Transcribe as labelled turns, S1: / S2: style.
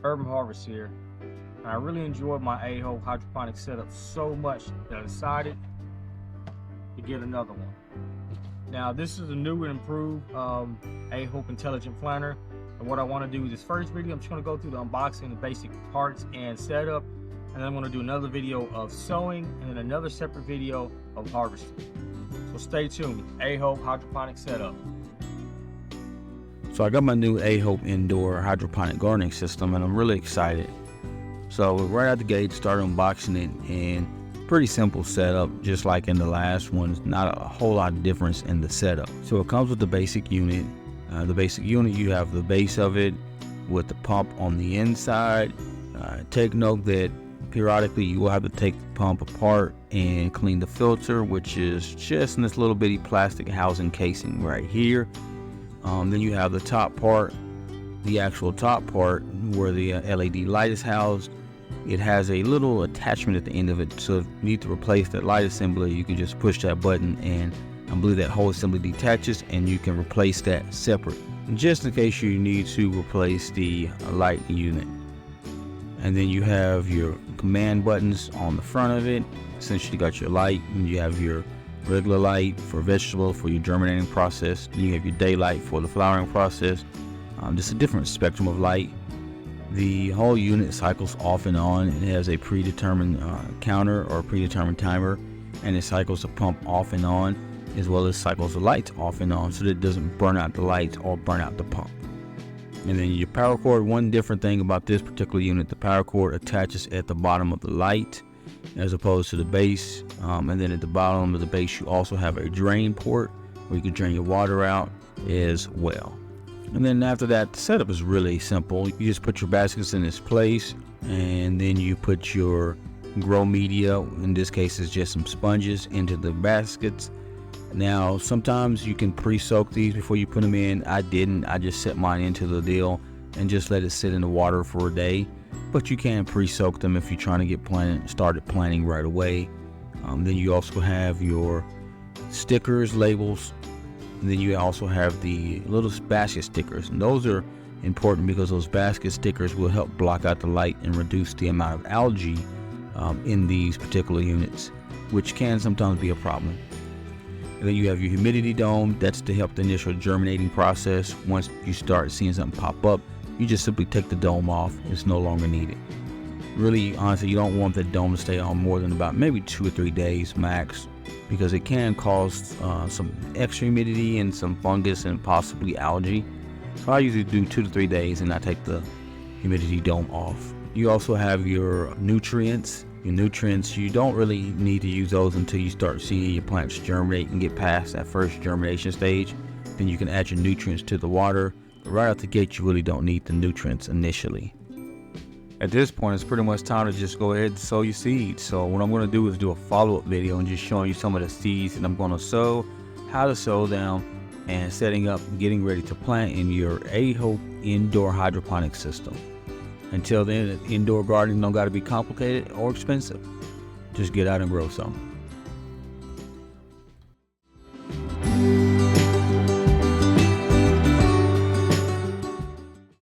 S1: Urban Harvest here, and I really enjoyed my A-Hope hydroponic setup so much that I decided to get another one. Now this is a new and improved A-Hope Intelligent Planter, and what I want to do with this first video, I'm just going to go through the unboxing, the basic parts and setup, and then I'm going to do another video of sowing and then another separate video of harvesting. So stay tuned. A-Hope hydroponic setup.
S2: So I got my new A-Hope indoor hydroponic gardening system, and I'm really excited. So right out the gate, start unboxing it, and pretty simple setup, just like in the last ones. Not a whole lot of difference in the setup. So it comes with the basic unit. You have the base of it with the pump on the inside. Take note that periodically you will have to take the pump apart and clean the filter, which is just in this little bitty plastic housing casing right here. Then you have the top part, the actual top part where the LED light is housed. It has a little attachment at the end of it, so if you need to replace that light assembly, you can just push that button and I believe that whole assembly detaches and you can replace that separate, just in case you need to replace the light unit. And then you have your command buttons on the front of it. Essentially you got your light, and you have your regular light for vegetable for your germinating process. Then you have your daylight for the flowering process. Just a different spectrum of light. The whole unit cycles off and on. It has a predetermined counter or predetermined timer, and it cycles the pump off and on, as well as cycles the lights off and on, so that it doesn't burn out the lights or burn out the pump. And then your power cord, one different thing about this particular unit, the power cord attaches at the bottom of the light as opposed to the base. And then at the bottom of the base you also have a drain port where you can drain your water out as well. And then after that, the setup is really simple. You just put your baskets in this place, and then you put your grow media, in this case it's just some sponges, into the baskets. Now sometimes you can pre-soak these before you put them in. I didn't. I just set mine into the deal and just let it sit in the water for a day. But you can pre-soak them if you're trying to get started planting right away. Then you also have your stickers, labels, and then you also have the little basket stickers, and those are important because those basket stickers will help block out the light and reduce the amount of algae in these particular units, which can sometimes be a problem. And then you have your humidity dome. That's to help the initial germinating process. Once you start seeing something pop up, you just simply take the dome off. It's no longer needed. Really, honestly, you don't want the dome to stay on more than about maybe 2 or 3 days max, because it can cause some extra humidity and some fungus and possibly algae. So I usually do 2 to 3 days and I take the humidity dome off. You also have your nutrients. Your nutrients, you don't really need to use those until you start seeing your plants germinate and get past that first germination stage. Then you can add your nutrients to the water. But right out the gate, you really don't need the nutrients initially. At this point, it's pretty much time to just go ahead and sow your seeds. So what I'm going to do is do a follow-up video and just showing you some of the seeds that I'm going to sow, how to sow them, and setting up and getting ready to plant in your A-Hope indoor hydroponic system. Until then, indoor gardening don't got to be complicated or expensive. Just get out and grow some.